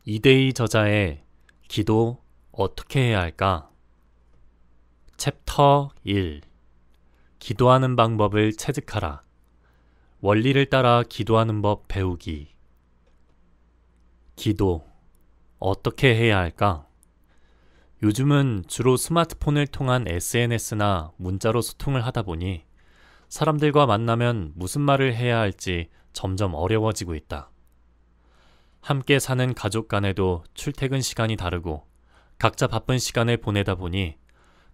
이데이 저자의 기도 어떻게 해야 할까? 챕터 1. 기도하는 방법을 체득하라. 원리를 따라 기도하는 법 배우기. 기도 어떻게 해야 할까? 요즘은 주로 스마트폰을 통한 SNS나 문자로 소통을 하다 보니 사람들과 만나면 무슨 말을 해야 할지 점점 어려워지고 있다. 함께 사는 가족 간에도 출퇴근 시간이 다르고 각자 바쁜 시간을 보내다 보니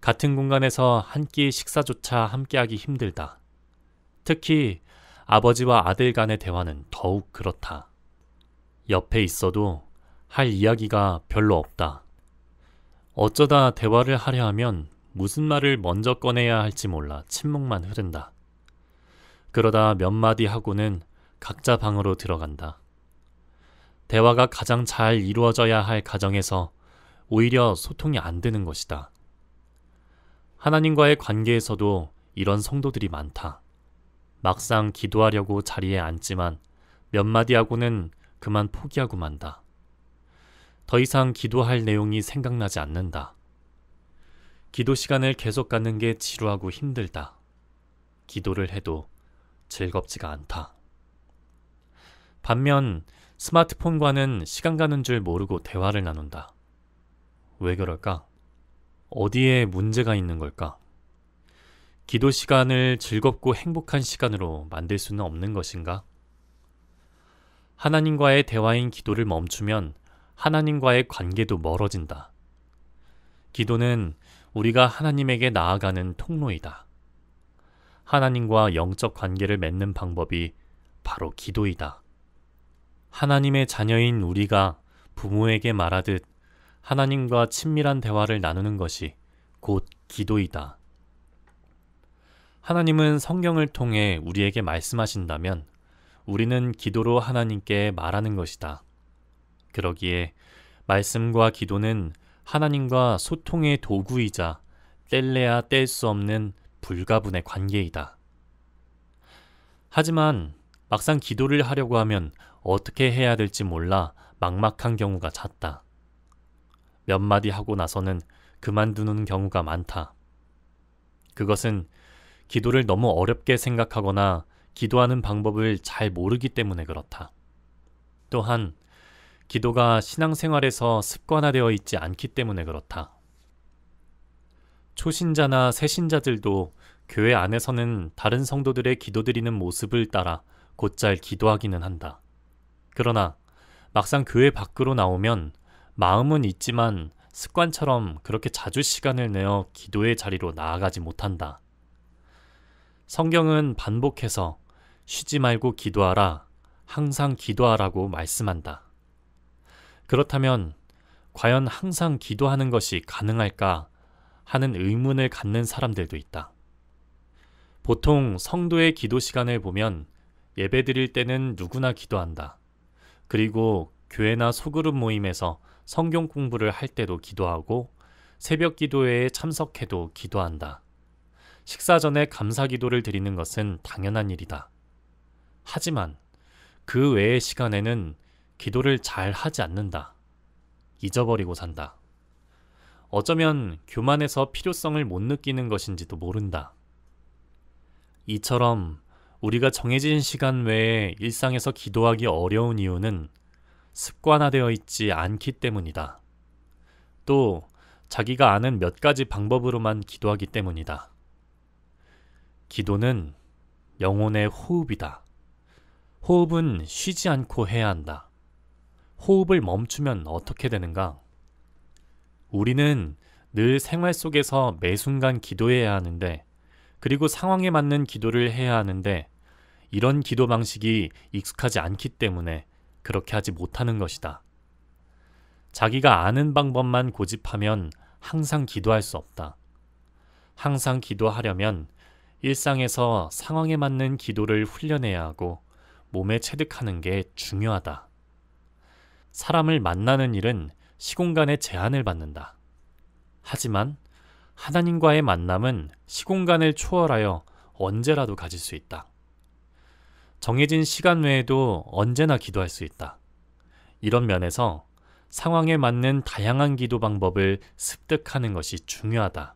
같은 공간에서 한 끼 식사조차 함께하기 힘들다. 특히 아버지와 아들 간의 대화는 더욱 그렇다. 옆에 있어도 할 이야기가 별로 없다. 어쩌다 대화를 하려 하면 무슨 말을 먼저 꺼내야 할지 몰라 침묵만 흐른다. 그러다 몇 마디 하고는 각자 방으로 들어간다. 대화가 가장 잘 이루어져야 할 가정에서 오히려 소통이 안 되는 것이다. 하나님과의 관계에서도 이런 성도들이 많다. 막상 기도하려고 자리에 앉지만 몇 마디 하고는 그만 포기하고 만다. 더 이상 기도할 내용이 생각나지 않는다. 기도 시간을 계속 갖는 게 지루하고 힘들다. 기도를 해도 즐겁지가 않다. 반면 스마트폰과는 시간 가는 줄 모르고 대화를 나눈다. 왜 그럴까? 어디에 문제가 있는 걸까? 기도 시간을 즐겁고 행복한 시간으로 만들 수는 없는 것인가? 하나님과의 대화인 기도를 멈추면 하나님과의 관계도 멀어진다. 기도는 우리가 하나님에게 나아가는 통로이다. 하나님과 영적 관계를 맺는 방법이 바로 기도이다. 하나님의 자녀인 우리가 부모에게 말하듯 하나님과 친밀한 대화를 나누는 것이 곧 기도이다. 하나님은 성경을 통해 우리에게 말씀하신다면 우리는 기도로 하나님께 말하는 것이다. 그러기에 말씀과 기도는 하나님과 소통의 도구이자 뗄래야 뗄 수 없는 불가분의 관계이다. 하지만 막상 기도를 하려고 하면 어떻게 해야 될지 몰라 막막한 경우가 잦다. 몇 마디 하고 나서는 그만두는 경우가 많다. 그것은 기도를 너무 어렵게 생각하거나 기도하는 방법을 잘 모르기 때문에 그렇다. 또한 기도가 신앙생활에서 습관화되어 있지 않기 때문에 그렇다. 초신자나 새신자들도 교회 안에서는 다른 성도들의 기도드리는 모습을 따라 곧잘 기도하기는 한다. 그러나 막상 교회 밖으로 나오면 마음은 있지만 습관처럼 그렇게 자주 시간을 내어 기도의 자리로 나아가지 못한다. 성경은 반복해서 쉬지 말고 기도하라, 항상 기도하라고 말씀한다. 그렇다면 과연 항상 기도하는 것이 가능할까 하는 의문을 갖는 사람들도 있다. 보통 성도의 기도 시간을 보면 예배드릴 때는 누구나 기도한다. 그리고 교회나 소그룹 모임에서 성경 공부를 할 때도 기도하고 새벽 기도회에 참석해도 기도한다. 식사 전에 감사 기도를 드리는 것은 당연한 일이다. 하지만 그 외의 시간에는 기도를 잘 하지 않는다. 잊어버리고 산다. 어쩌면 교만해서 필요성을 못 느끼는 것인지도 모른다. 이처럼 우리가 정해진 시간 외에 일상에서 기도하기 어려운 이유는 습관화되어 있지 않기 때문이다. 또 자기가 아는 몇 가지 방법으로만 기도하기 때문이다. 기도는 영혼의 호흡이다. 호흡은 쉬지 않고 해야 한다. 호흡을 멈추면 어떻게 되는가? 우리는 늘 생활 속에서 매 순간 기도해야 하는데, 그리고 상황에 맞는 기도를 해야 하는데, 이런 기도 방식이 익숙하지 않기 때문에 그렇게 하지 못하는 것이다. 자기가 아는 방법만 고집하면 항상 기도할 수 없다. 항상 기도하려면 일상에서 상황에 맞는 기도를 훈련해야 하고 몸에 체득하는 게 중요하다. 사람을 만나는 일은 시공간의 제한을 받는다. 하지만 하나님과의 만남은 시공간을 초월하여 언제라도 가질 수 있다. 정해진 시간 외에도 언제나 기도할 수 있다. 이런 면에서 상황에 맞는 다양한 기도 방법을 습득하는 것이 중요하다.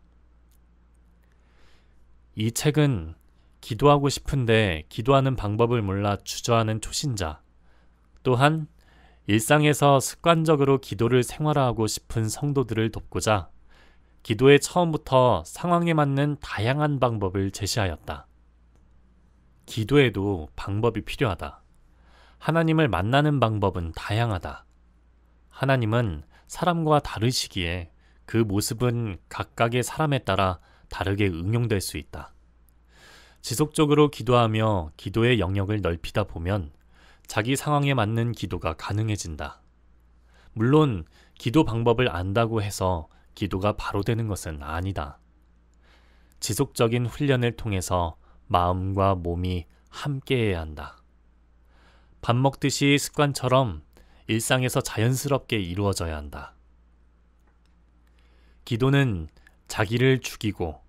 이 책은 기도하고 싶은데 기도하는 방법을 몰라 주저하는 초신자, 또한 일상에서 습관적으로 기도를 생활화하고 싶은 성도들을 돕고자 기도의 처음부터 상황에 맞는 다양한 방법을 제시하였다. 기도에도 방법이 필요하다. 하나님을 만나는 방법은 다양하다. 하나님은 사람과 다르시기에 그 모습은 각각의 사람에 따라 다르게 응용될 수 있다. 지속적으로 기도하며 기도의 영역을 넓히다 보면 자기 상황에 맞는 기도가 가능해진다. 물론 기도 방법을 안다고 해서 기도가 바로 되는 것은 아니다. 지속적인 훈련을 통해서 마음과 몸이 함께해야 한다. 밥 먹듯이 습관처럼 일상에서 자연스럽게 이루어져야 한다. 기도는 자기를 죽이고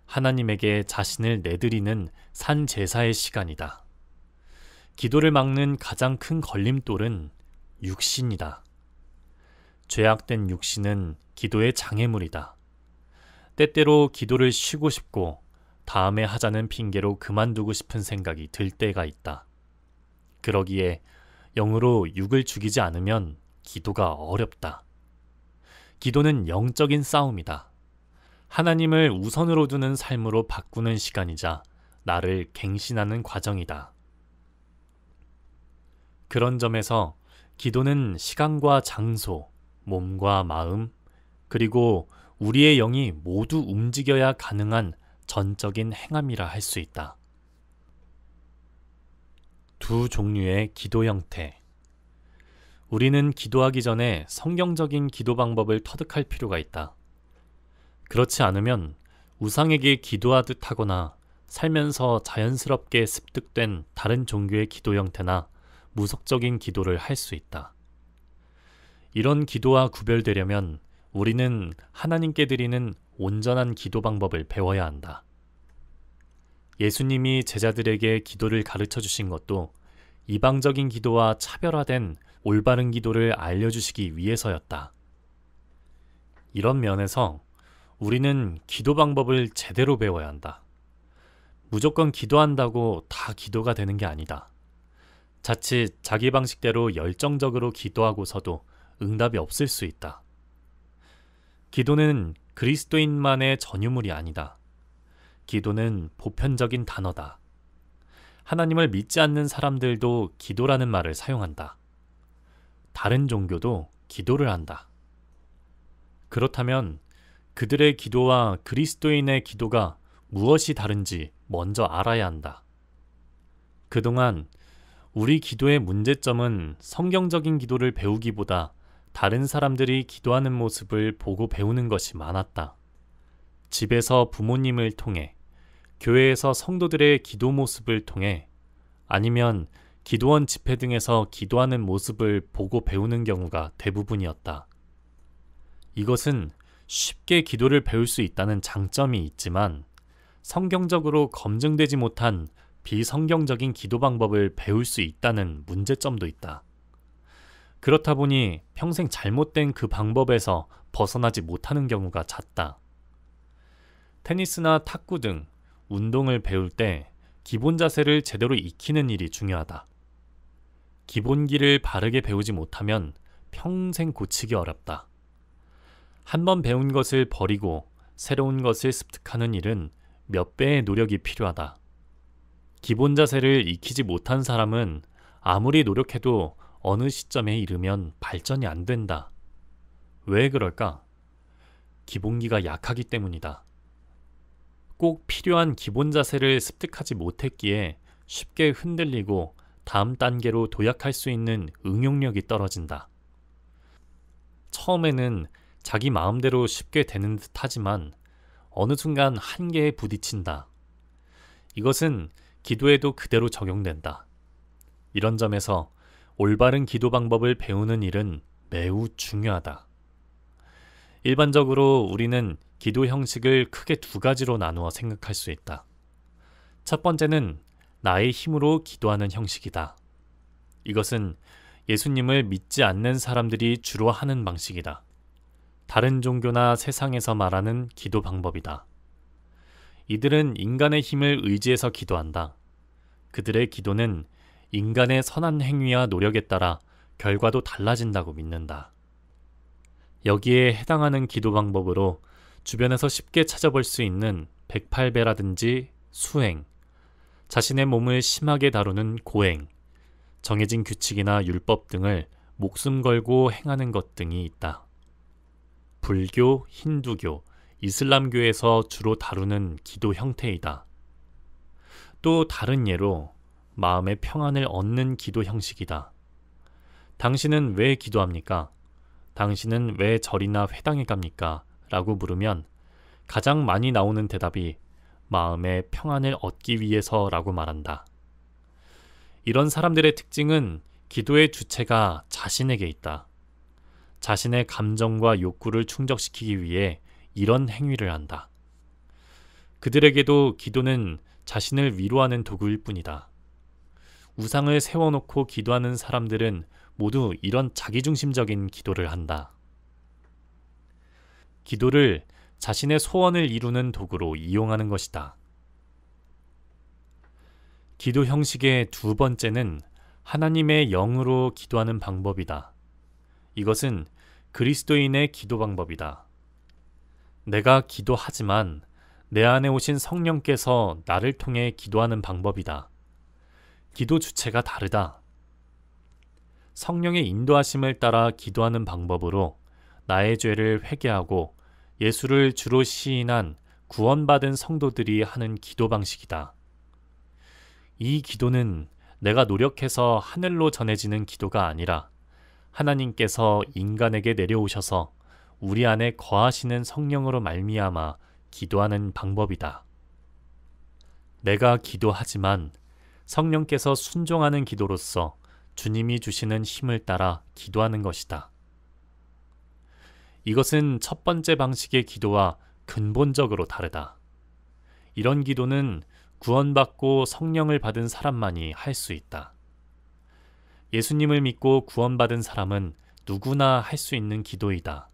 하나님에게 자신을 내드리는 산 제사의 시간이다. 기도를 막는 가장 큰 걸림돌은 육신이다. 죄악된 육신은 기도의 장애물이다. 때때로 기도를 쉬고 싶고 다음에 하자는 핑계로 그만두고 싶은 생각이 들 때가 있다. 그러기에 영으로 육을 죽이지 않으면 기도가 어렵다. 기도는 영적인 싸움이다. 하나님을 우선으로 두는 삶으로 바꾸는 시간이자 나를 갱신하는 과정이다. 그런 점에서 기도는 시간과 장소, 몸과 마음, 그리고 우리의 영이 모두 움직여야 가능한 전적인 행함이라 할 수 있다. 두 종류의 기도 형태. 우리는 기도하기 전에 성경적인 기도 방법을 터득할 필요가 있다. 그렇지 않으면 우상에게 기도하듯 하거나 살면서 자연스럽게 습득된 다른 종교의 기도 형태나 무속적인 기도를 할 수 있다. 이런 기도와 구별되려면 우리는 하나님께 드리는 온전한 기도 방법을 배워야 한다. 예수님이 제자들에게 기도를 가르쳐 주신 것도 이방적인 기도와 차별화된 올바른 기도를 알려주시기 위해서였다. 이런 면에서 우리는 기도 방법을 제대로 배워야 한다. 무조건 기도한다고 다 기도가 되는 게 아니다. 자칫 자기 방식대로 열정적으로 기도하고서도 응답이 없을 수 있다. 기도는 그리스도인만의 전유물이 아니다. 기도는 보편적인 단어다. 하나님을 믿지 않는 사람들도 기도라는 말을 사용한다. 다른 종교도 기도를 한다. 그렇다면 그들의 기도와 그리스도인의 기도가 무엇이 다른지 먼저 알아야 한다. 그동안 우리 기도의 문제점은 성경적인 기도를 배우기보다 다른 사람들이 기도하는 모습을 보고 배우는 것이 많았다. 집에서 부모님을 통해, 교회에서 성도들의 기도 모습을 통해, 아니면 기도원 집회 등에서 기도하는 모습을 보고 배우는 경우가 대부분이었다. 이것은 쉽게 기도를 배울 수 있다는 장점이 있지만 성경적으로 검증되지 못한 비성경적인 기도 방법을 배울 수 있다는 문제점도 있다. 그렇다 보니 평생 잘못된 그 방법에서 벗어나지 못하는 경우가 잦다. 테니스나 탁구 등 운동을 배울 때 기본 자세를 제대로 익히는 일이 중요하다. 기본기를 바르게 배우지 못하면 평생 고치기 어렵다. 한번 배운 것을 버리고 새로운 것을 습득하는 일은 몇 배의 노력이 필요하다. 기본 자세를 익히지 못한 사람은 아무리 노력해도 어느 시점에 이르면 발전이 안 된다. 왜 그럴까? 기본기가 약하기 때문이다. 꼭 필요한 기본 자세를 습득하지 못했기에 쉽게 흔들리고 다음 단계로 도약할 수 있는 응용력이 떨어진다. 처음에는 자기 마음대로 쉽게 되는 듯 하지만 어느 순간 한계에 부딪힌다. 이것은 기도에도 그대로 적용된다. 이런 점에서 올바른 기도 방법을 배우는 일은 매우 중요하다. 일반적으로 우리는 기도 형식을 크게 두 가지로 나누어 생각할 수 있다. 첫 번째는 나의 힘으로 기도하는 형식이다. 이것은 예수님을 믿지 않는 사람들이 주로 하는 방식이다. 다른 종교나 세상에서 말하는 기도 방법이다. 이들은 인간의 힘을 의지해서 기도한다. 그들의 기도는 인간의 선한 행위와 노력에 따라 결과도 달라진다고 믿는다. 여기에 해당하는 기도 방법으로 주변에서 쉽게 찾아볼 수 있는 108배라든지 수행, 자신의 몸을 심하게 다루는 고행, 정해진 규칙이나 율법 등을 목숨 걸고 행하는 것 등이 있다. 불교, 힌두교, 이슬람교에서 주로 다루는 기도 형태이다. 또 다른 예로 마음의 평안을 얻는 기도 형식이다. 당신은 왜 기도합니까? 당신은 왜 절이나 회당에 갑니까? 라고 물으면 가장 많이 나오는 대답이 마음의 평안을 얻기 위해서라고 말한다. 이런 사람들의 특징은 기도의 주체가 자신에게 있다. 자신의 감정과 욕구를 충족시키기 위해 이런 행위를 한다. 그들에게도 기도는 자신을 위로하는 도구일 뿐이다. 우상을 세워놓고 기도하는 사람들은 모두 이런 자기중심적인 기도를 한다. 기도를 자신의 소원을 이루는 도구로 이용하는 것이다. 기도 형식의 두 번째는 하나님의 영으로 기도하는 방법이다. 이것은 그리스도인의 기도 방법이다. 내가 기도하지만 내 안에 오신 성령께서 나를 통해 기도하는 방법이다. 기도 주체가 다르다. 성령의 인도하심을 따라 기도하는 방법으로 나의 죄를 회개하고 예수를 주로 시인한 구원받은 성도들이 하는 기도 방식이다. 이 기도는 내가 노력해서 하늘로 전해지는 기도가 아니라 하나님께서 인간에게 내려오셔서 우리 안에 거하시는 성령으로 말미암아 기도하는 방법이다. 내가 기도하지만 성령께서 순종하는 기도로서 주님이 주시는 힘을 따라 기도하는 것이다. 이것은 첫 번째 방식의 기도와 근본적으로 다르다. 이런 기도는 구원받고 성령을 받은 사람만이 할 수 있다. 예수님을 믿고 구원받은 사람은 누구나 할 수 있는 기도이다.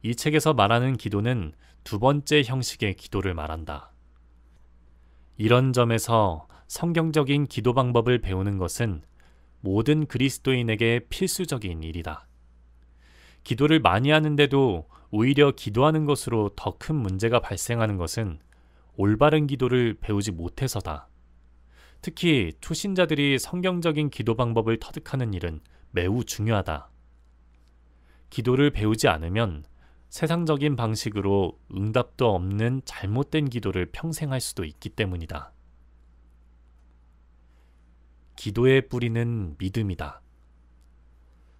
이 책에서 말하는 기도는 두 번째 형식의 기도를 말한다. 이런 점에서 성경적인 기도 방법을 배우는 것은 모든 그리스도인에게 필수적인 일이다. 기도를 많이 하는데도 오히려 기도하는 것으로 더 큰 문제가 발생하는 것은 올바른 기도를 배우지 못해서다. 특히 초신자들이 성경적인 기도 방법을 터득하는 일은 매우 중요하다. 기도를 배우지 않으면 세상적인 방식으로 응답도 없는 잘못된 기도를 평생 할 수도 있기 때문이다. 기도의 뿌리는 믿음이다.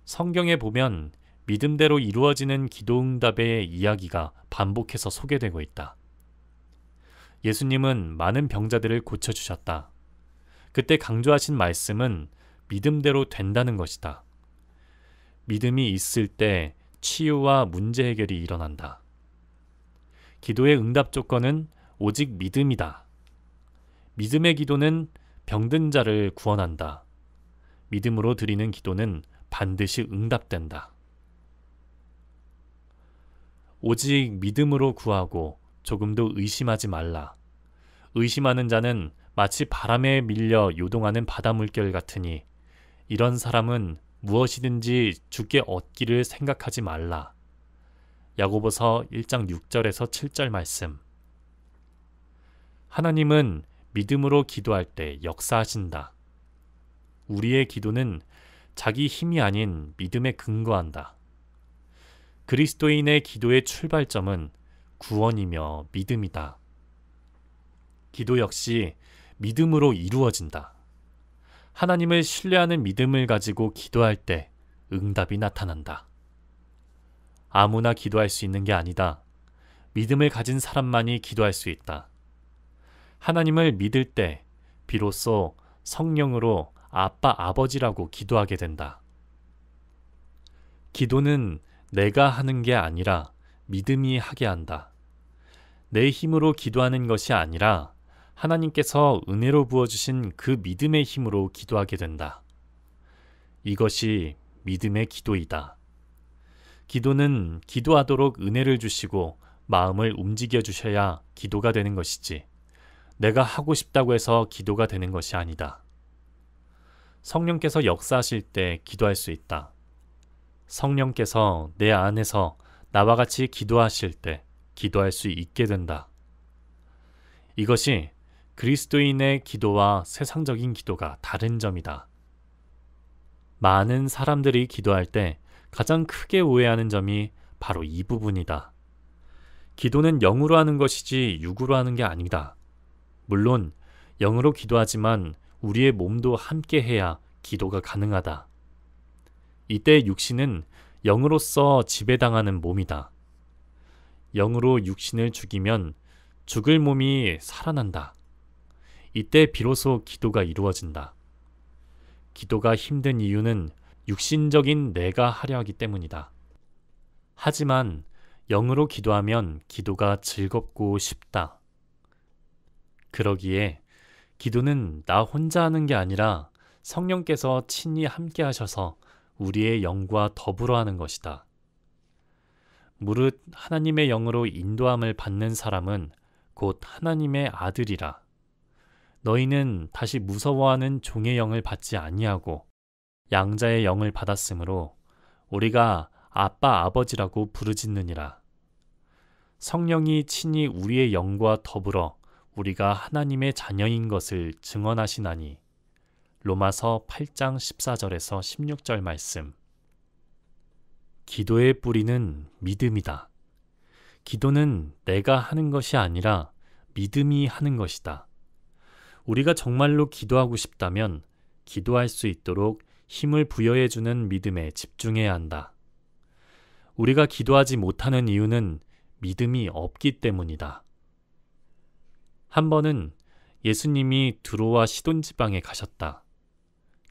성경에 보면 믿음대로 이루어지는 기도 응답의 이야기가 반복해서 소개되고 있다. 예수님은 많은 병자들을 고쳐주셨다. 그때 강조하신 말씀은 믿음대로 된다는 것이다. 믿음이 있을 때 치유와 문제 해결이 일어난다. 기도의 응답 조건은 오직 믿음이다. 믿음의 기도는 병든 자를 구원한다. 믿음으로 드리는 기도는 반드시 응답된다. 오직 믿음으로 구하고 조금도 의심하지 말라. 의심하는 자는 마치 바람에 밀려 요동하는 바다 물결 같으니 이런 사람은 무엇이든지 주께 얻기를 생각하지 말라. 야고보서 1장 6절에서 7절 말씀. 하나님은 믿음으로 기도할 때 역사하신다. 우리의 기도는 자기 힘이 아닌 믿음에 근거한다. 그리스도인의 기도의 출발점은 구원이며 믿음이다. 기도 역시 믿음으로 이루어진다. 하나님을 신뢰하는 믿음을 가지고 기도할 때 응답이 나타난다. 아무나 기도할 수 있는 게 아니다. 믿음을 가진 사람만이 기도할 수 있다. 하나님을 믿을 때 비로소 성령으로 아빠, 아버지라고 기도하게 된다. 기도는 내가 하는 게 아니라 믿음이 하게 한다. 내 힘으로 기도하는 것이 아니라 하나님께서 은혜로 부어주신 그 믿음의 힘으로 기도하게 된다. 이것이 믿음의 기도이다. 기도는 기도하도록 은혜를 주시고 마음을 움직여 주셔야 기도가 되는 것이지, 내가 하고 싶다고 해서 기도가 되는 것이 아니다. 성령께서 역사하실 때 기도할 수 있다. 성령께서 내 안에서 나와 같이 기도하실 때 기도할 수 있게 된다. 이것이 그리스도인의 기도와 세상적인 기도가 다른 점이다. 많은 사람들이 기도할 때 가장 크게 오해하는 점이 바로 이 부분이다. 기도는 영으로 하는 것이지 육으로 하는 게 아니다. 물론 영으로 기도하지만 우리의 몸도 함께 해야 기도가 가능하다. 이때 육신은 영으로서 지배당하는 몸이다. 영으로 육신을 죽이면 죽을 몸이 살아난다. 이때 비로소 기도가 이루어진다. 기도가 힘든 이유는 육신적인 내가 하려 하기 때문이다. 하지만 영으로 기도하면 기도가 즐겁고 쉽다. 그러기에 기도는 나 혼자 하는 게 아니라 성령께서 친히 함께 하셔서 우리의 영과 더불어 하는 것이다. 무릇 하나님의 영으로 인도함을 받는 사람은 곧 하나님의 아들이라. 너희는 다시 무서워하는 종의 영을 받지 아니하고 양자의 영을 받았으므로 우리가 아빠 아버지라고 부르짖느니라. 성령이 친히 우리의 영과 더불어 우리가 하나님의 자녀인 것을 증언하시나니. 로마서 8장 14절에서 16절 말씀. 기도의 뿌리는 믿음이다. 기도는 내가 하는 것이 아니라 믿음이 하는 것이다. 우리가 정말로 기도하고 싶다면 기도할 수 있도록 힘을 부여해주는 믿음에 집중해야 한다. 우리가 기도하지 못하는 이유는 믿음이 없기 때문이다. 한 번은 예수님이 두로와 시돈 지방에 가셨다.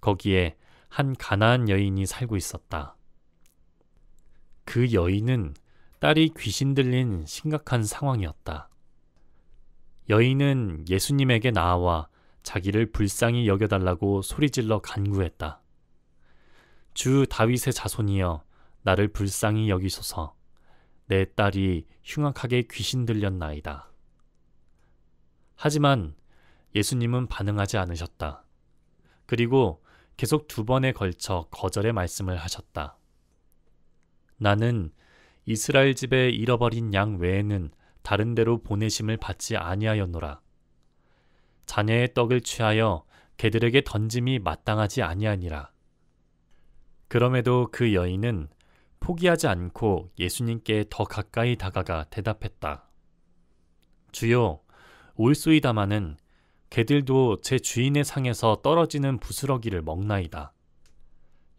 거기에 한 가나안 여인이 살고 있었다. 그 여인은 딸이 귀신 들린 심각한 상황이었다. 여인은 예수님에게 나아와 자기를 불쌍히 여겨달라고 소리질러 간구했다. 주 다윗의 자손이여, 나를 불쌍히 여기소서. 내 딸이 흉악하게 귀신 들렸나이다. 하지만 예수님은 반응하지 않으셨다. 그리고 계속 2번에 걸쳐 거절의 말씀을 하셨다. 나는 이스라엘 집에 잃어버린 양 외에는 다른 데로 보내심을 받지 아니하였노라. 자녀의 떡을 취하여 개들에게 던짐이 마땅하지 아니하니라. 그럼에도 그 여인은 포기하지 않고 예수님께 더 가까이 다가가 대답했다. 주여, 올소이다마는 개들도 제 주인의 상에서 떨어지는 부스러기를 먹나이다.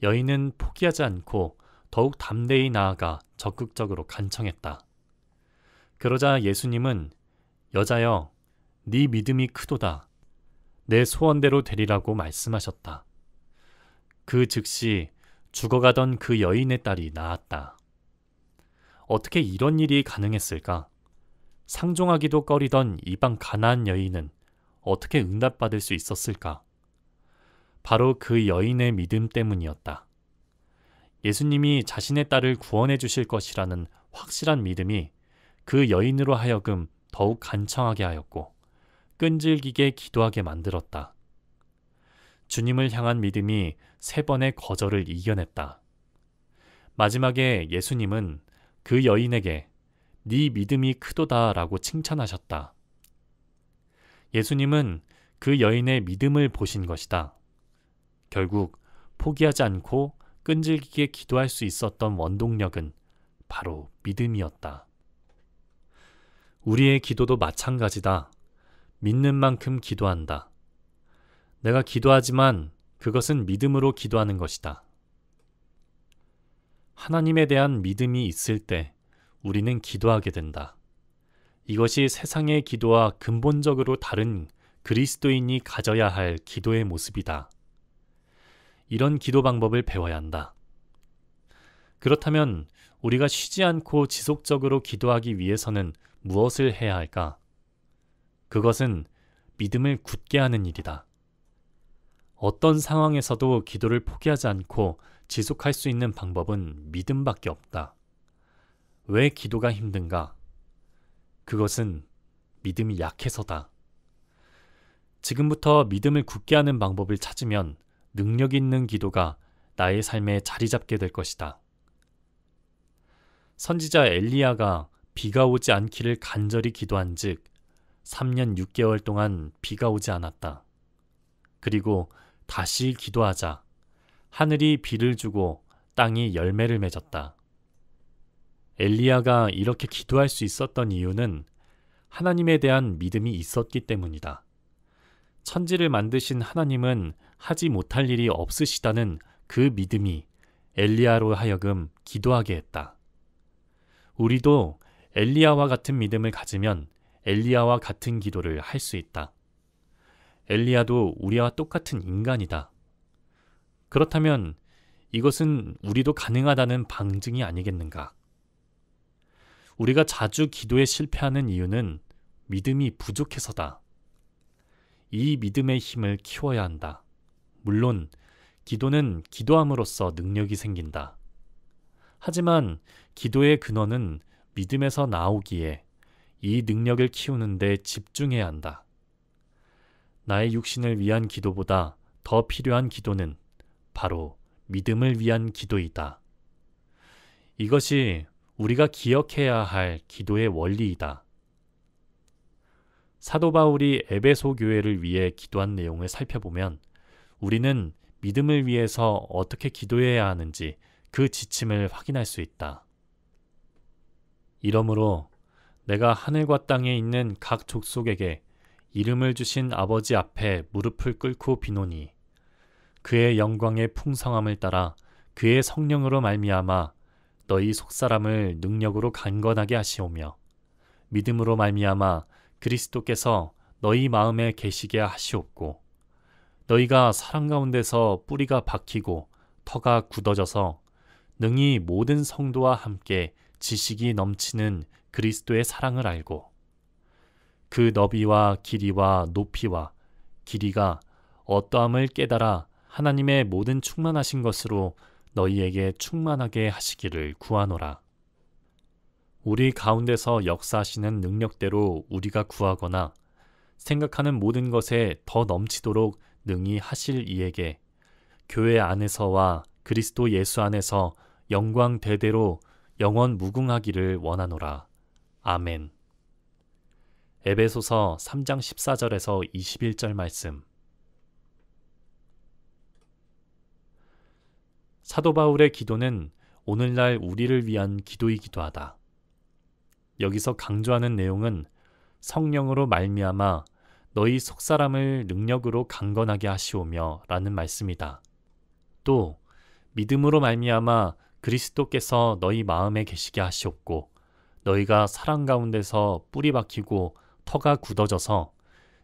여인은 포기하지 않고 더욱 담대히 나아가 적극적으로 간청했다. 그러자 예수님은 여자여, 네 믿음이 크도다. 내 소원대로 되리라고 말씀하셨다. 그 즉시 죽어가던 그 여인의 딸이 나았다. 어떻게 이런 일이 가능했을까? 상종하기도 꺼리던 이방 가나안 여인은 어떻게 응답받을 수 있었을까? 바로 그 여인의 믿음 때문이었다. 예수님이 자신의 딸을 구원해 주실 것이라는 확실한 믿음이 그 여인으로 하여금 더욱 간청하게 하였고 끈질기게 기도하게 만들었다. 주님을 향한 믿음이 3번의 거절을 이겨냈다. 마지막에 예수님은 그 여인에게 네 믿음이 크도다 라고 칭찬하셨다. 예수님은 그 여인의 믿음을 보신 것이다. 결국 포기하지 않고 끈질기게 기도할 수 있었던 원동력은 바로 믿음이었다. 우리의 기도도 마찬가지다. 믿는 만큼 기도한다. 내가 기도하지만 그것은 믿음으로 기도하는 것이다. 하나님에 대한 믿음이 있을 때 우리는 기도하게 된다. 이것이 세상의 기도와 근본적으로 다른 그리스도인이 가져야 할 기도의 모습이다. 이런 기도 방법을 배워야 한다. 그렇다면 우리가 쉬지 않고 지속적으로 기도하기 위해서는 무엇을 해야 할까? 그것은 믿음을 굳게 하는 일이다. 어떤 상황에서도 기도를 포기하지 않고 지속할 수 있는 방법은 믿음밖에 없다. 왜 기도가 힘든가? 그것은 믿음이 약해서다. 지금부터 믿음을 굳게 하는 방법을 찾으면 능력 있는 기도가 나의 삶에 자리 잡게 될 것이다. 선지자 엘리야가 비가 오지 않기를 간절히 기도한 즉 3년 6개월 동안 비가 오지 않았다. 그리고 다시 기도하자 하늘이 비를 주고 땅이 열매를 맺었다. 엘리야가 이렇게 기도할 수 있었던 이유는 하나님에 대한 믿음이 있었기 때문이다. 천지를 만드신 하나님은 하지 못할 일이 없으시다는 그 믿음이 엘리야로 하여금 기도하게 했다. 우리도 엘리야와 같은 믿음을 가지면 엘리야와 같은 기도를 할 수 있다. 엘리야도 우리와 똑같은 인간이다. 그렇다면 이것은 우리도 가능하다는 방증이 아니겠는가? 우리가 자주 기도에 실패하는 이유는 믿음이 부족해서다. 이 믿음의 힘을 키워야 한다. 물론 기도는 기도함으로써 능력이 생긴다. 하지만 기도의 근원은 믿음에서 나오기에 이 능력을 키우는 데 집중해야 한다. 나의 육신을 위한 기도보다 더 필요한 기도는 바로 믿음을 위한 기도이다. 이것이 우리가 기억해야 할 기도의 원리이다. 사도 바울이 에베소 교회를 위해 기도한 내용을 살펴보면 우리는 믿음을 위해서 어떻게 기도해야 하는지 그 지침을 확인할 수 있다. 이러므로 내가 하늘과 땅에 있는 각 족속에게 이름을 주신 아버지 앞에 무릎을 꿇고 비노니 그의 영광의 풍성함을 따라 그의 성령으로 말미암아 너희 속사람을 능력으로 강건하게 하시오며 믿음으로 말미암아 그리스도께서 너희 마음에 계시게 하시옵고 너희가 사랑 가운데서 뿌리가 박히고 터가 굳어져서 능히 모든 성도와 함께 지식이 넘치는 그리스도의 사랑을 알고 그 너비와 길이와 높이와 길이가 어떠함을 깨달아 하나님의 모든 충만하신 것으로 너희에게 충만하게 하시기를 구하노라. 우리 가운데서 역사하시는 능력대로 우리가 구하거나 생각하는 모든 것에 더 넘치도록 능히 하실 이에게 교회 안에서와 그리스도 예수 안에서 영광 대대로 영원 무궁하기를 원하노라. 아멘. 에베소서 3장 14절에서 21절 말씀. 사도 바울의 기도는 오늘날 우리를 위한 기도이기도 하다. 여기서 강조하는 내용은 성령으로 말미암아 너희 속사람을 능력으로 강건하게 하시오며 라는 말씀이다. 또 믿음으로 말미암아 그리스도께서 너희 마음에 계시게 하시옵고 너희가 사랑 가운데서 뿌리 박히고 터가 굳어져서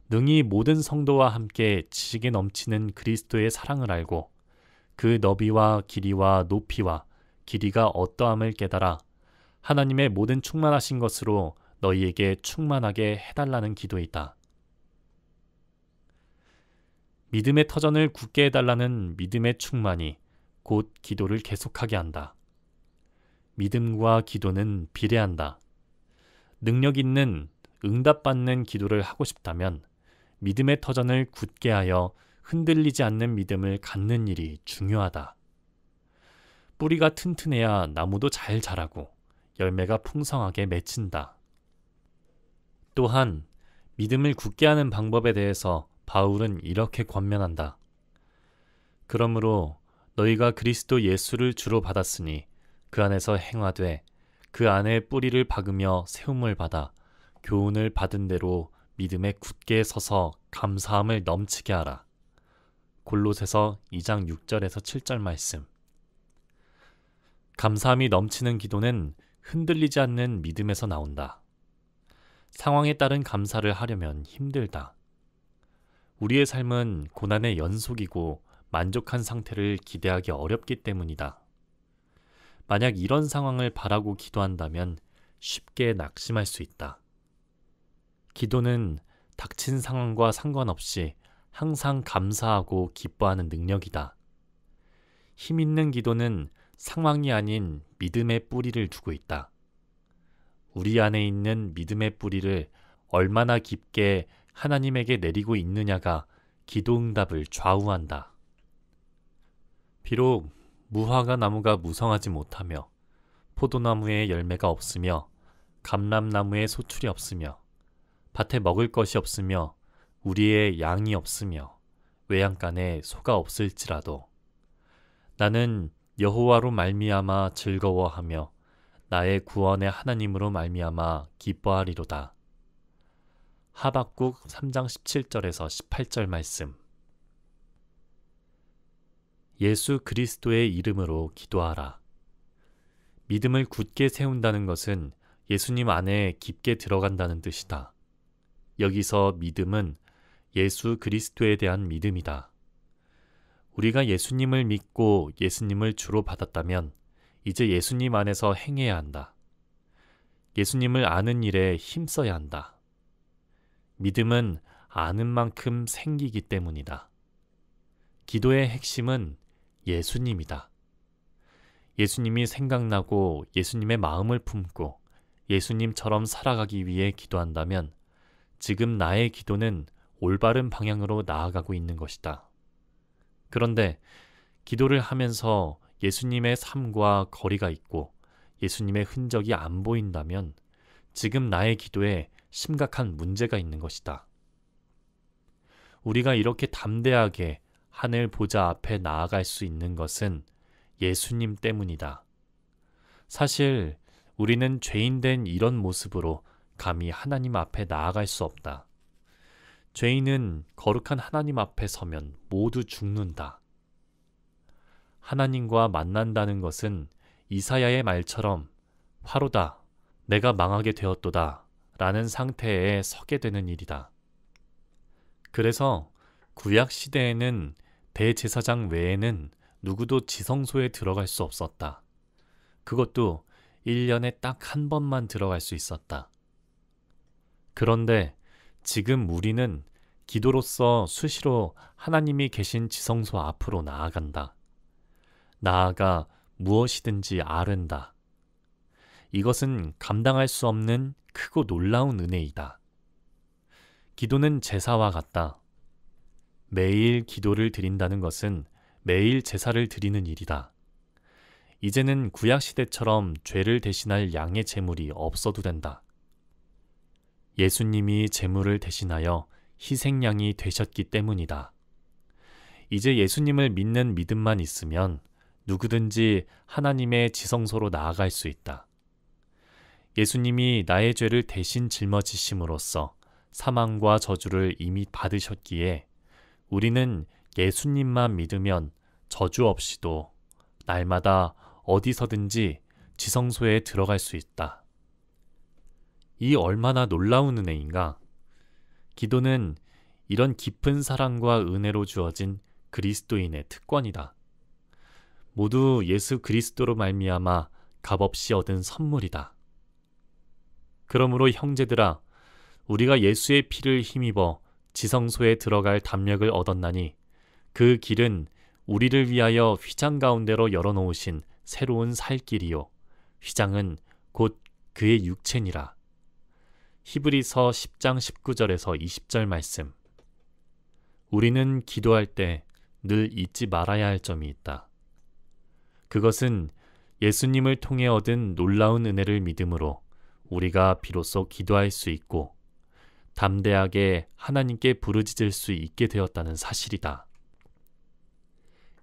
능히 모든 성도와 함께 지식에 넘치는 그리스도의 사랑을 알고 그 너비와 길이와 높이와 길이가 어떠함을 깨달아 하나님의 모든 충만하신 것으로 너희에게 충만하게 해달라는 기도이다. 믿음의 터전을 굳게 해달라는 믿음의 충만이 곧 기도를 계속하게 한다. 믿음과 기도는 비례한다. 능력 있는 응답받는 기도를 하고 싶다면 믿음의 터전을 굳게 하여 흔들리지 않는 믿음을 갖는 일이 중요하다. 뿌리가 튼튼해야 나무도 잘 자라고 열매가 풍성하게 맺힌다. 또한 믿음을 굳게 하는 방법에 대해서 바울은 이렇게 권면한다. 그러므로 너희가 그리스도 예수를 주로 받았으니 그 안에서 행하되 그 안에 뿌리를 박으며 세움을 받아 교훈을 받은 대로 믿음에 굳게 서서 감사함을 넘치게 하라. 골로새서 2장 6절에서 7절 말씀. 감사함이 넘치는 기도는 흔들리지 않는 믿음에서 나온다. 상황에 따른 감사를 하려면 힘들다. 우리의 삶은 고난의 연속이고 만족한 상태를 기대하기 어렵기 때문이다. 만약 이런 상황을 바라고 기도한다면 쉽게 낙심할 수 있다. 기도는 닥친 상황과 상관없이 항상 감사하고 기뻐하는 능력이다. 힘 있는 기도는 상황이 아닌 믿음의 뿌리를 두고 있다. 우리 안에 있는 믿음의 뿌리를 얼마나 깊게 하나님에게 내리고 있느냐가 기도 응답을 좌우한다. 비록 무화과 나무가 무성하지 못하며 포도나무에 열매가 없으며 감람나무에 소출이 없으며 밭에 먹을 것이 없으며 우리의 양이 없으며 외양간에 소가 없을지라도 나는 여호와로 말미암아 즐거워하며 나의 구원의 하나님으로 말미암아 기뻐하리로다. 하박국 3장 17절에서 18절 말씀. 예수 그리스도의 이름으로 기도하라. 믿음을 굳게 세운다는 것은 예수님 안에 깊게 들어간다는 뜻이다. 여기서 믿음은 예수 그리스도에 대한 믿음이다. 우리가 예수님을 믿고 예수님을 주로 받았다면 이제 예수님 안에서 행해야 한다. 예수님을 아는 일에 힘써야 한다. 믿음은 아는 만큼 생기기 때문이다. 기도의 핵심은 예수님이다. 예수님이 생각나고 예수님의 마음을 품고 예수님처럼 살아가기 위해 기도한다면 지금 나의 기도는 올바른 방향으로 나아가고 있는 것이다. 그런데 기도를 하면서 예수님의 삶과 거리가 있고 예수님의 흔적이 안 보인다면 지금 나의 기도에 심각한 문제가 있는 것이다. 우리가 이렇게 담대하게 하늘 보좌 앞에 나아갈 수 있는 것은 예수님 때문이다. 사실 우리는 죄인된 이런 모습으로 감히 하나님 앞에 나아갈 수 없다. 죄인은 거룩한 하나님 앞에 서면 모두 죽는다. 하나님과 만난다는 것은 이사야의 말처럼 화로다, 내가 망하게 되었도다 라는 상태에 서게 되는 일이다. 그래서 구약 시대에는 대제사장 외에는 누구도 지성소에 들어갈 수 없었다. 그것도 1년에 딱 한 번만 들어갈 수 있었다. 그런데 지금 우리는 기도로서 수시로 하나님이 계신 지성소 앞으로 나아간다. 나아가 무엇이든지 아른다. 이것은 감당할 수 없는 크고 놀라운 은혜이다. 기도는 제사와 같다. 매일 기도를 드린다는 것은 매일 제사를 드리는 일이다. 이제는 구약시대처럼 죄를 대신할 양의 제물이 없어도 된다. 예수님이 제물을 대신하여 희생양이 되셨기 때문이다. 이제 예수님을 믿는 믿음만 있으면 누구든지 하나님의 지성소로 나아갈 수 있다. 예수님이 나의 죄를 대신 짊어지심으로써 사망과 저주를 이미 받으셨기에 우리는 예수님만 믿으면 저주 없이도 날마다 어디서든지 지성소에 들어갈 수 있다. 이 얼마나 놀라운 은혜인가? 기도는 이런 깊은 사랑과 은혜로 주어진 그리스도인의 특권이다. 모두 예수 그리스도로 말미암아 값없이 얻은 선물이다. 그러므로 형제들아, 우리가 예수의 피를 힘입어 지성소에 들어갈 담력을 얻었나니 그 길은 우리를 위하여 휘장 가운데로 열어놓으신 새로운 살 길이요 휘장은 곧 그의 육체니라. 히브리서 10장 19절에서 20절 말씀. 우리는 기도할 때 늘 잊지 말아야 할 점이 있다. 그것은 예수님을 통해 얻은 놀라운 은혜를 믿음으로 우리가 비로소 기도할 수 있고 담대하게 하나님께 부르짖을 수 있게 되었다는 사실이다.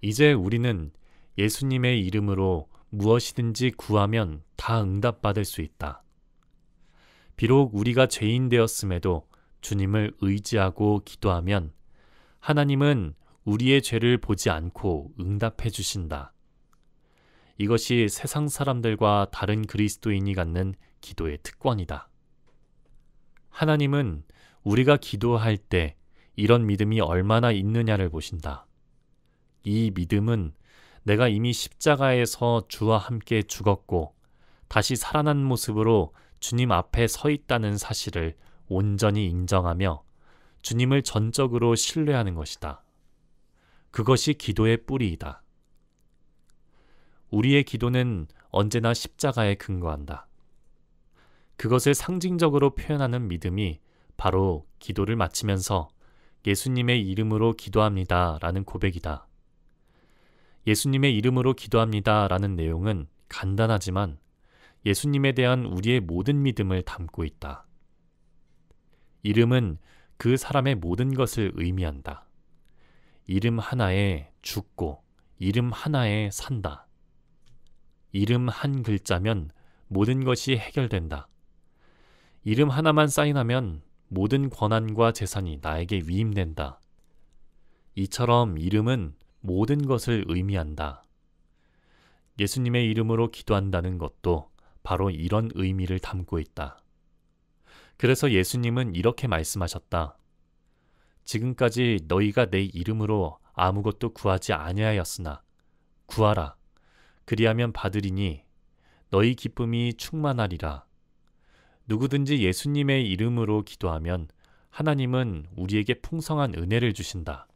이제 우리는 예수님의 이름으로 무엇이든지 구하면 다 응답받을 수 있다. 비록 우리가 죄인 되었음에도 주님을 의지하고 기도하면 하나님은 우리의 죄를 보지 않고 응답해 주신다. 이것이 세상 사람들과 다른 그리스도인이 갖는 기도의 특권이다. 하나님은 우리가 기도할 때 이런 믿음이 얼마나 있느냐를 보신다. 이 믿음은 내가 이미 십자가에서 주와 함께 죽었고 다시 살아난 모습으로 주님 앞에 서 있다는 사실을 온전히 인정하며 주님을 전적으로 신뢰하는 것이다. 그것이 기도의 뿌리이다. 우리의 기도는 언제나 십자가에 근거한다. 그것을 상징적으로 표현하는 믿음이 바로 기도를 마치면서 예수님의 이름으로 기도합니다 라는 고백이다. 예수님의 이름으로 기도합니다 라는 내용은 간단하지만 예수님에 대한 우리의 모든 믿음을 담고 있다. 이름은 그 사람의 모든 것을 의미한다. 이름 하나에 죽고 이름 하나에 산다. 이름 한 글자면 모든 것이 해결된다. 이름 하나만 사인하면 모든 권한과 재산이 나에게 위임된다. 이처럼 이름은 모든 것을 의미한다. 예수님의 이름으로 기도한다는 것도 바로 이런 의미를 담고 있다. 그래서 예수님은 이렇게 말씀하셨다. 지금까지 너희가 내 이름으로 아무것도 구하지 아니하였으나 구하라. 그리하면 받으리니 너희 기쁨이 충만하리라. 누구든지 예수님의 이름으로 기도하면 하나님은 우리에게 풍성한 은혜를 주신다.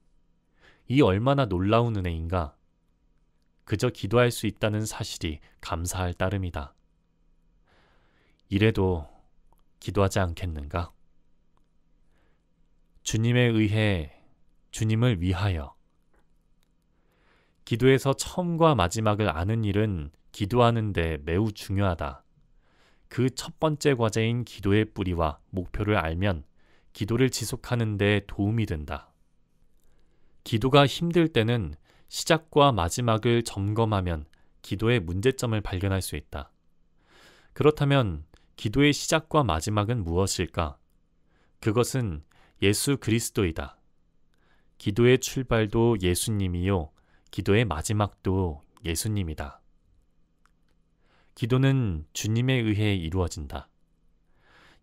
이 얼마나 놀라운 은혜인가. 그저 기도할 수 있다는 사실이 감사할 따름이다. 이래도 기도하지 않겠는가? 주님에 의해, 주님을 위하여. 기도에서 처음과 마지막을 아는 일은 기도하는 데 매우 중요하다. 그 첫 번째 과제인 기도의 뿌리와 목표를 알면 기도를 지속하는 데 도움이 된다. 기도가 힘들 때는 시작과 마지막을 점검하면 기도의 문제점을 발견할 수 있다. 그렇다면 기도의 시작과 마지막은 무엇일까? 그것은 예수 그리스도이다. 기도의 출발도 예수님이요, 기도의 마지막도 예수님이다. 기도는 주님에 의해 이루어진다.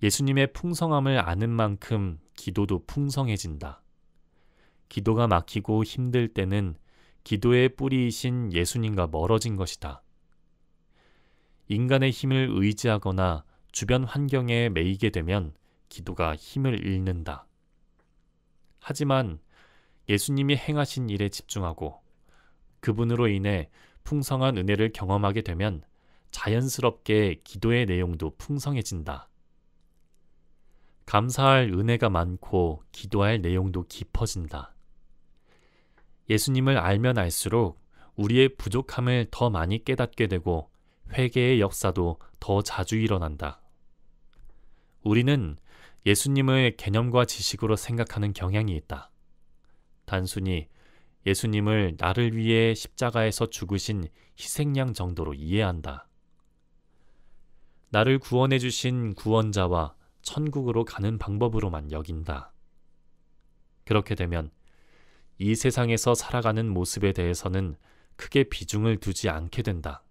예수님의 풍성함을 아는 만큼 기도도 풍성해진다. 기도가 막히고 힘들 때는 기도의 뿌리이신 예수님과 멀어진 것이다. 인간의 힘을 의지하거나 주변 환경에 매이게 되면 기도가 힘을 잃는다. 하지만 예수님이 행하신 일에 집중하고 그분으로 인해 풍성한 은혜를 경험하게 되면 자연스럽게 기도의 내용도 풍성해진다. 감사할 은혜가 많고 기도할 내용도 깊어진다. 예수님을 알면 알수록 우리의 부족함을 더 많이 깨닫게 되고 회개의 역사도 더 자주 일어난다. 우리는 예수님을 개념과 지식으로 생각하는 경향이 있다. 단순히 예수님을 나를 위해 십자가에서 죽으신 희생양 정도로 이해한다. 나를 구원해 주신 구원자와 천국으로 가는 방법으로만 여긴다. 그렇게 되면 이 세상에서 살아가는 모습에 대해서는 크게 비중을 두지 않게 된다.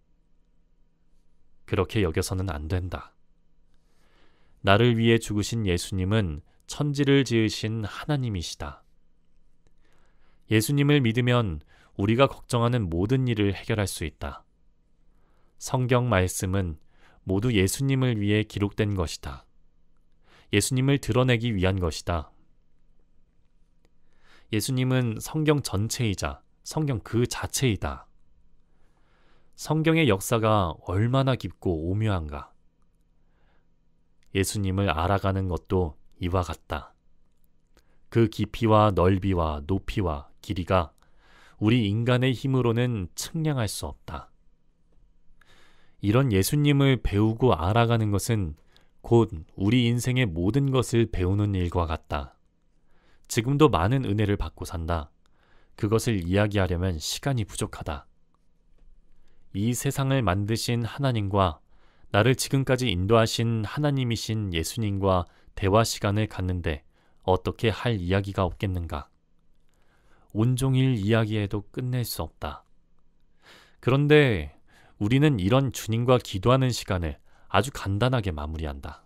그렇게 여겨서는 안 된다. 나를 위해 죽으신 예수님은 천지를 지으신 하나님이시다. 예수님을 믿으면 우리가 걱정하는 모든 일을 해결할 수 있다. 성경 말씀은 모두 예수님을 위해 기록된 것이다. 예수님을 드러내기 위한 것이다. 예수님은 성경 전체이자 성경 그 자체이다. 성경의 역사가 얼마나 깊고 오묘한가. 예수님을 알아가는 것도 이와 같다. 그 깊이와 넓이와 높이와 길이가 우리 인간의 힘으로는 측량할 수 없다. 이런 예수님을 배우고 알아가는 것은 곧 우리 인생의 모든 것을 배우는 일과 같다. 지금도 많은 은혜를 받고 산다. 그것을 이야기하려면 시간이 부족하다. 이 세상을 만드신 하나님과 나를 지금까지 인도하신 하나님이신 예수님과 대화 시간을 갖는데 어떻게 할 이야기가 없겠는가? 온종일 이야기해도 끝낼 수 없다. 그런데 우리는 이런 주님과 기도하는 시간을 아주 간단하게 마무리한다.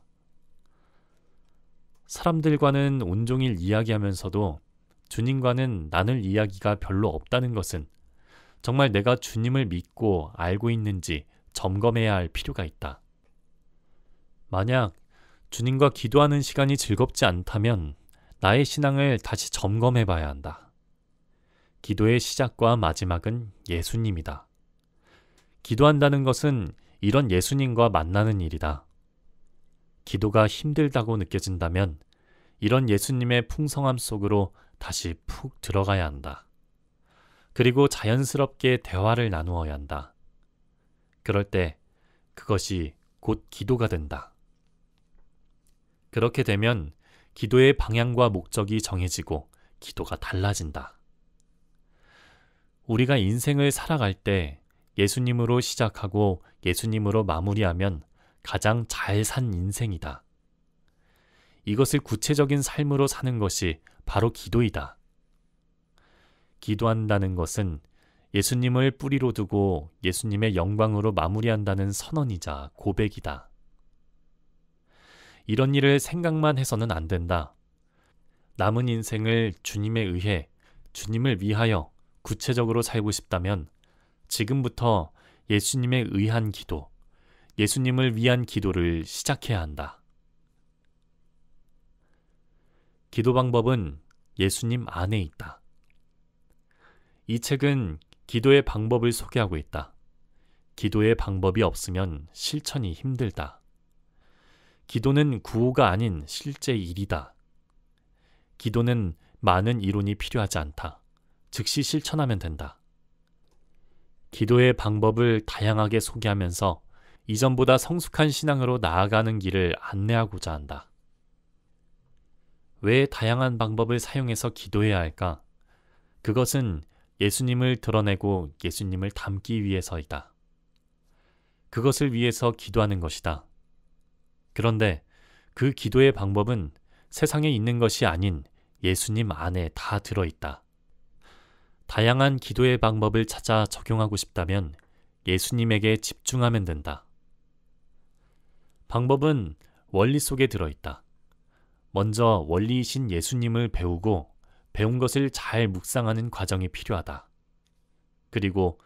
사람들과는 온종일 이야기하면서도 주님과는 나눌 이야기가 별로 없다는 것은 정말 내가 주님을 믿고 알고 있는지 점검해야 할 필요가 있다. 만약 주님과 기도하는 시간이 즐겁지 않다면 나의 신앙을 다시 점검해 봐야 한다. 기도의 시작과 마지막은 예수님이다. 기도한다는 것은 이런 예수님과 만나는 일이다. 기도가 힘들다고 느껴진다면 이런 예수님의 풍성함 속으로 다시 푹 들어가야 한다. 그리고 자연스럽게 대화를 나누어야 한다. 그럴 때 그것이 곧 기도가 된다. 그렇게 되면 기도의 방향과 목적이 정해지고 기도가 달라진다. 우리가 인생을 살아갈 때 예수님으로 시작하고 예수님으로 마무리하면 가장 잘 산 인생이다. 이것을 구체적인 삶으로 사는 것이 바로 기도이다. 기도한다는 것은 예수님을 뿌리로 두고 예수님의 영광으로 마무리한다는 선언이자 고백이다. 이런 일을 생각만 해서는 안 된다. 남은 인생을 주님에 의해, 주님을 위하여 구체적으로 살고 싶다면 지금부터 예수님에 의한 기도, 예수님을 위한 기도를 시작해야 한다. 기도 방법은 예수님 안에 있다. 이 책은 기도의 방법을 소개하고 있다. 기도의 방법이 없으면 실천이 힘들다. 기도는 구호가 아닌 실제 일이다. 기도는 많은 이론이 필요하지 않다. 즉시 실천하면 된다. 기도의 방법을 다양하게 소개하면서 이전보다 성숙한 신앙으로 나아가는 길을 안내하고자 한다. 왜 다양한 방법을 사용해서 기도해야 할까? 그것은 예수님을 드러내고 예수님을 닮기 위해서이다. 그것을 위해서 기도하는 것이다. 그런데 그 기도의 방법은 세상에 있는 것이 아닌 예수님 안에 다 들어있다. 다양한 기도의 방법을 찾아 적용하고 싶다면 예수님에게 집중하면 된다. 방법은 원리 속에 들어있다. 먼저 원리이신 예수님을 배우고 배운 것을 잘 묵상하는 과정이 필요하다. 그리고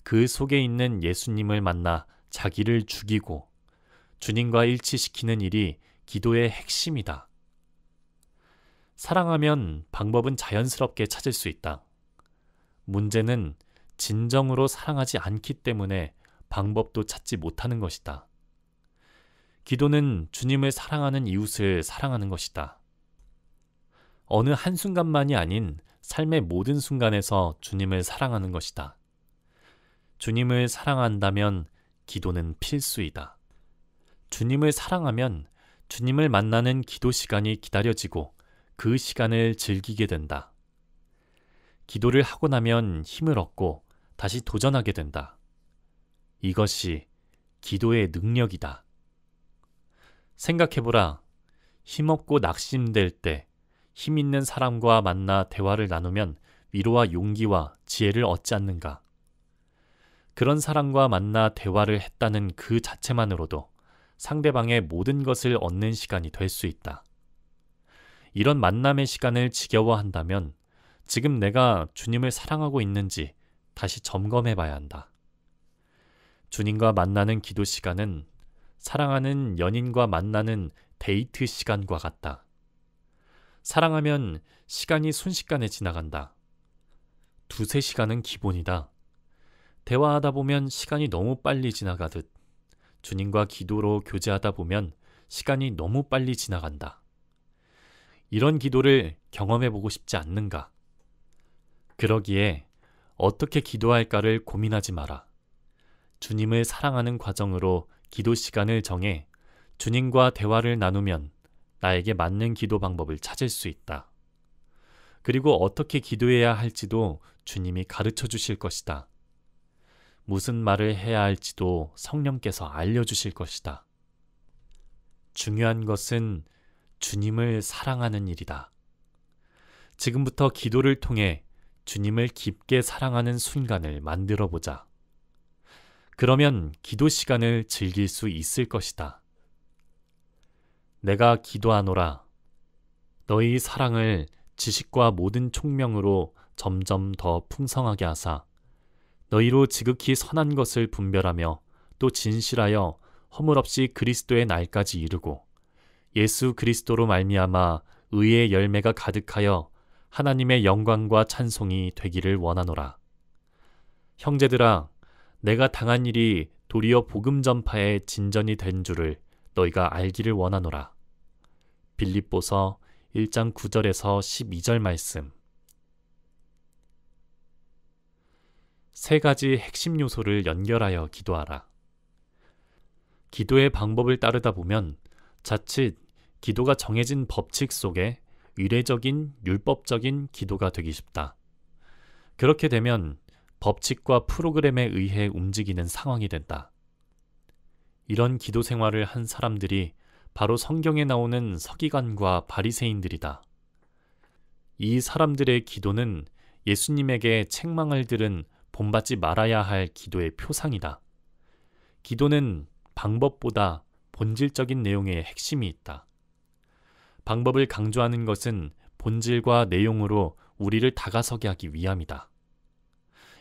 그 속에 있는 예수님을 만나 자기를 죽이고 주님과 일치시키는 일이 기도의 핵심이다. 사랑하면 방법은 자연스럽게 찾을 수 있다. 문제는 진정으로 사랑하지 않기 때문에 방법도 찾지 못하는 것이다. 기도는 주님을 사랑하는 이웃을 사랑하는 것이다. 어느 한순간만이 아닌 삶의 모든 순간에서 주님을 사랑하는 것이다. 주님을 사랑한다면 기도는 필수이다. 주님을 사랑하면 주님을 만나는 기도 시간이 기다려지고 그 시간을 즐기게 된다. 기도를 하고 나면 힘을 얻고 다시 도전하게 된다. 이것이 기도의 능력이다. 생각해보라. 힘없고 낙심될 때 힘 있는 사람과 만나 대화를 나누면 위로와 용기와 지혜를 얻지 않는가? 그런 사람과 만나 대화를 했다는 그 자체만으로도 상대방의 모든 것을 얻는 시간이 될 수 있다. 이런 만남의 시간을 지겨워한다면 지금 내가 주님을 사랑하고 있는지 다시 점검해 봐야 한다. 주님과 만나는 기도 시간은 사랑하는 연인과 만나는 데이트 시간과 같다. 사랑하면 시간이 순식간에 지나간다. 2-3시간은 기본이다. 대화하다 보면 시간이 너무 빨리 지나가듯 주님과 기도로 교제하다 보면 시간이 너무 빨리 지나간다. 이런 기도를 경험해보고 싶지 않는가? 그러기에 어떻게 기도할까를 고민하지 마라. 주님을 사랑하는 과정으로 기도 시간을 정해 주님과 대화를 나누면 나에게 맞는 기도 방법을 찾을 수 있다. 그리고 어떻게 기도해야 할지도 주님이 가르쳐 주실 것이다. 무슨 말을 해야 할지도 성령께서 알려주실 것이다. 중요한 것은 주님을 사랑하는 일이다. 지금부터 기도를 통해 주님을 깊게 사랑하는 순간을 만들어 보자. 그러면 기도 시간을 즐길 수 있을 것이다. 내가 기도하노라. 너희 사랑을 지식과 모든 총명으로 점점 더 풍성하게 하사 너희로 지극히 선한 것을 분별하며 또 진실하여 허물없이 그리스도의 날까지 이르고 예수 그리스도로 말미암아 의의 열매가 가득하여 하나님의 영광과 찬송이 되기를 원하노라. 형제들아, 내가 당한 일이 도리어 복음 전파의 진전이 된 줄을 너희가 알기를 원하노라. 빌립보서 1장 9절에서 12절 말씀. 세 가지 핵심 요소를 연결하여 기도하라. 기도의 방법을 따르다 보면 자칫 기도가 정해진 법칙 속에 의례적인 율법적인 기도가 되기 쉽다. 그렇게 되면 법칙과 프로그램에 의해 움직이는 상황이 된다. 이런 기도 생활을 한 사람들이 바로 성경에 나오는 서기관과 바리새인들이다. 이 사람들의 기도는 예수님에게 책망을 들은 본받지 말아야 할 기도의 표상이다. 기도는 방법보다 본질적인 내용의 핵심이 있다. 방법을 강조하는 것은 본질과 내용으로 우리를 다가서게 하기 위함이다.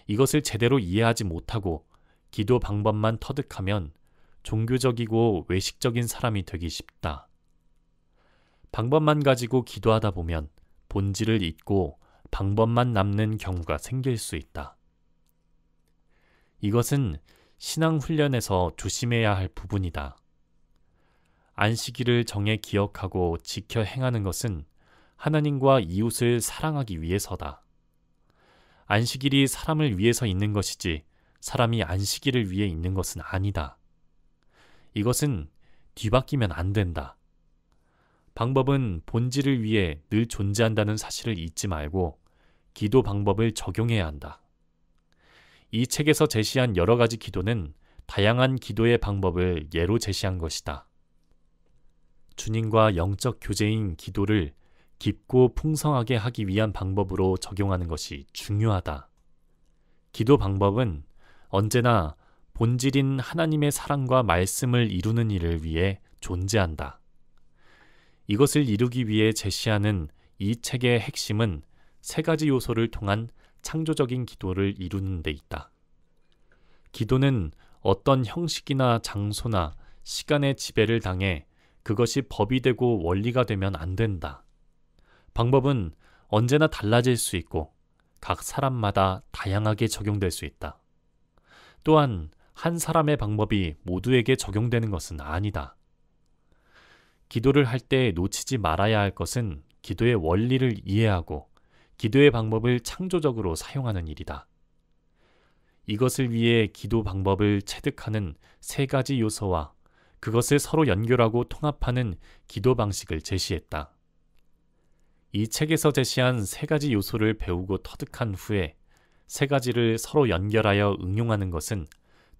이것을 제대로 이해하지 못하고 기도 방법만 터득하면 종교적이고 외식적인 사람이 되기 쉽다. 방법만 가지고 기도하다 보면 본질을 잊고 방법만 남는 경우가 생길 수 있다. 이것은 신앙 훈련에서 조심해야 할 부분이다. 안식일을 정해 기억하고 지켜 행하는 것은 하나님과 이웃을 사랑하기 위해서다. 안식일이 사람을 위해서 있는 것이지 사람이 안식일을 위해 있는 것은 아니다. 이것은 뒤바뀌면 안 된다. 방법은 본질을 위해 늘 존재한다는 사실을 잊지 말고 기도 방법을 적용해야 한다. 이 책에서 제시한 여러 가지 기도는 다양한 기도의 방법을 예로 제시한 것이다. 주님과 영적 교제인 기도를 깊고 풍성하게 하기 위한 방법으로 적용하는 것이 중요하다. 기도 방법은 언제나 본질인 하나님의 사랑과 말씀을 이루는 일을 위해 존재한다. 이것을 이루기 위해 제시하는 이 책의 핵심은 세 가지 요소를 통한 창조적인 기도를 이루는 데 있다. 기도는 어떤 형식이나 장소나 시간의 지배를 당해 그것이 법이 되고 원리가 되면 안 된다. 방법은 언제나 달라질 수 있고 각 사람마다 다양하게 적용될 수 있다. 또한 한 사람의 방법이 모두에게 적용되는 것은 아니다. 기도를 할 때 놓치지 말아야 할 것은 기도의 원리를 이해하고 기도의 방법을 창조적으로 사용하는 일이다. 이것을 위해 기도 방법을 체득하는 세 가지 요소와 그것을 서로 연결하고 통합하는 기도 방식을 제시했다. 이 책에서 제시한 세 가지 요소를 배우고 터득한 후에 세 가지를 서로 연결하여 응용하는 것은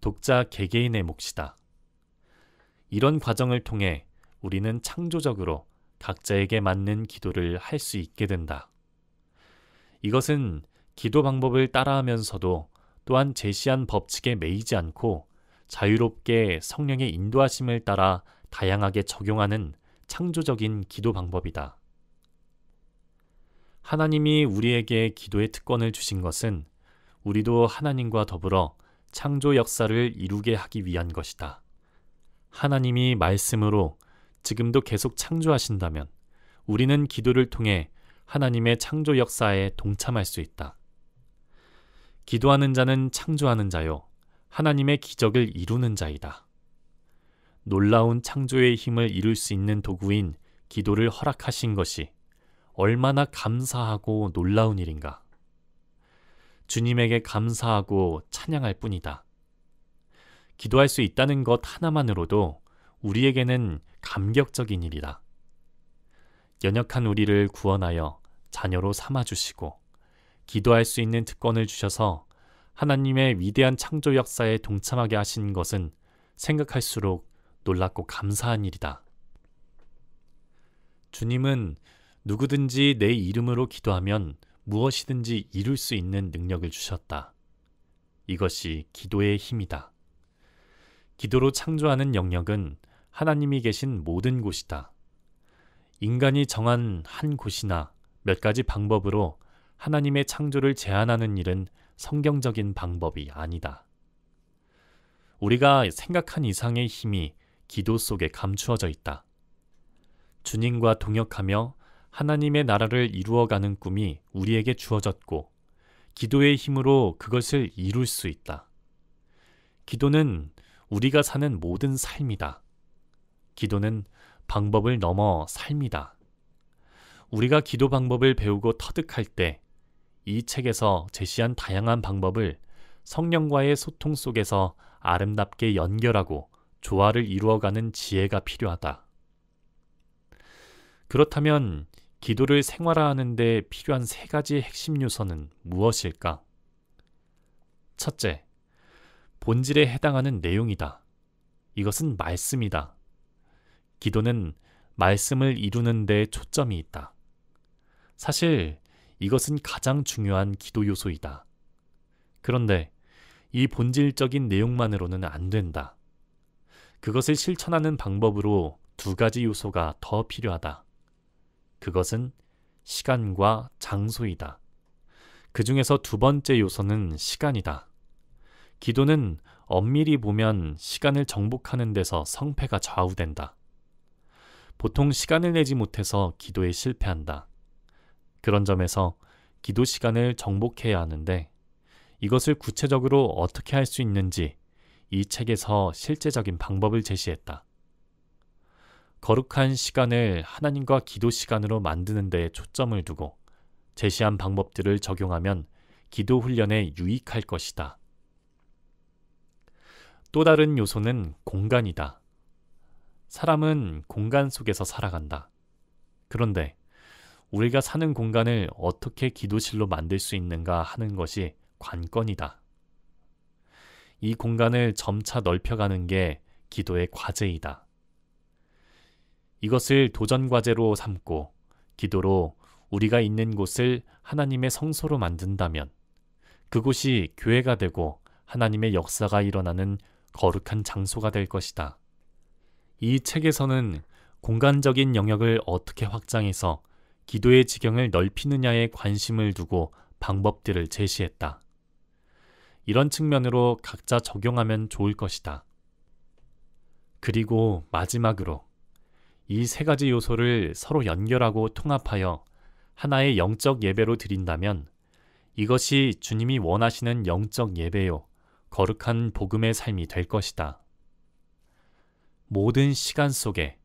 독자 개개인의 몫이다. 이런 과정을 통해 우리는 창조적으로 각자에게 맞는 기도를 할 수 있게 된다. 이것은 기도 방법을 따라하면서도 또한 제시한 법칙에 매이지 않고 자유롭게 성령의 인도하심을 따라 다양하게 적용하는 창조적인 기도 방법이다. 하나님이 우리에게 기도의 특권을 주신 것은 우리도 하나님과 더불어 창조 역사를 이루게 하기 위한 것이다. 하나님이 말씀으로 지금도 계속 창조하신다면 우리는 기도를 통해 하나님의 창조 역사에 동참할 수 있다. 기도하는 자는 창조하는 자요, 하나님의 기적을 이루는 자이다. 놀라운 창조의 힘을 이룰 수 있는 도구인 기도를 허락하신 것이 얼마나 감사하고 놀라운 일인가. 주님에게 감사하고 찬양할 뿐이다. 기도할 수 있다는 것 하나만으로도 우리에게는 감격적인 일이다. 연약한 우리를 구원하여 자녀로 삼아주시고 기도할 수 있는 특권을 주셔서 하나님의 위대한 창조 역사에 동참하게 하신 것은 생각할수록 놀랍고 감사한 일이다. 주님은 누구든지 내 이름으로 기도하면 무엇이든지 이룰 수 있는 능력을 주셨다. 이것이 기도의 힘이다. 기도로 창조하는 영역은 하나님이 계신 모든 곳이다. 인간이 정한 한 곳이나 몇 가지 방법으로 하나님의 창조를 제한하는 일은 성경적인 방법이 아니다. 우리가 생각한 이상의 힘이 기도 속에 감추어져 있다. 주님과 동역하며 하나님의 나라를 이루어가는 꿈이 우리에게 주어졌고 기도의 힘으로 그것을 이룰 수 있다. 기도는 우리가 사는 모든 삶이다. 기도는 방법을 넘어 삶이다. 우리가 기도 방법을 배우고 터득할 때 이 책에서 제시한 다양한 방법을 성령과의 소통 속에서 아름답게 연결하고 조화를 이루어가는 지혜가 필요하다. 그렇다면 기도를 생활화하는 데 필요한 3가지 핵심 요소는 무엇일까? 첫째, 본질에 해당하는 내용이다. 이것은 말씀이다. 기도는 말씀을 이루는 데 초점이 있다. 사실 이것은 가장 중요한 기도 요소이다. 그런데 이 본질적인 내용만으로는 안 된다. 그것을 실천하는 방법으로 2가지 요소가 더 필요하다. 그것은 시간과 장소이다. 그 중에서 2번째 요소는 시간이다. 기도는 엄밀히 보면 시간을 정복하는 데서 성패가 좌우된다. 보통 시간을 내지 못해서 기도에 실패한다. 그런 점에서 기도 시간을 정복해야 하는데 이것을 구체적으로 어떻게 할 수 있는지 이 책에서 실제적인 방법을 제시했다. 거룩한 시간을 하나님과 기도 시간으로 만드는 데 초점을 두고 제시한 방법들을 적용하면 기도 훈련에 유익할 것이다. 또 다른 요소는 공간이다. 사람은 공간 속에서 살아간다. 그런데 우리가 사는 공간을 어떻게 기도실로 만들 수 있는가 하는 것이 관건이다. 이 공간을 점차 넓혀가는 게 기도의 과제이다. 이것을 도전 과제로 삼고 기도로 우리가 있는 곳을 하나님의 성소로 만든다면 그곳이 교회가 되고 하나님의 역사가 일어나는 거룩한 장소가 될 것이다. 이 책에서는 공간적인 영역을 어떻게 확장해서 기도의 지경을 넓히느냐에 관심을 두고 방법들을 제시했다. 이런 측면으로 각자 적용하면 좋을 것이다. 그리고 마지막으로 이 3가지 요소를 서로 연결하고 통합하여 하나의 영적 예배로 드린다면 이것이 주님이 원하시는 영적 예배요, 거룩한 복음의 삶이 될 것이다. 모든 시간 속에,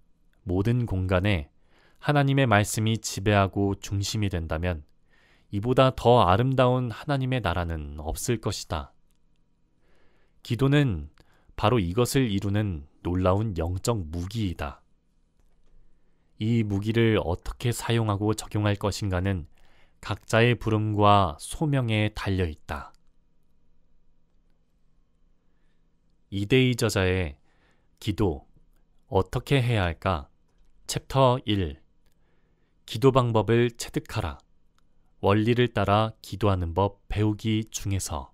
모든 공간에 하나님의 말씀이 지배하고 중심이 된다면 이보다 더 아름다운 하나님의 나라는 없을 것이다. 기도는 바로 이것을 이루는 놀라운 영적 무기이다. 이 무기를 어떻게 사용하고 적용할 것인가는 각자의 부름과 소명에 달려 있다. 이대희 저자의 기도, 어떻게 해야 할까? 챕터 1. 기도 방법을 체득하라. 원리를 따라 기도하는 법 배우기 중에서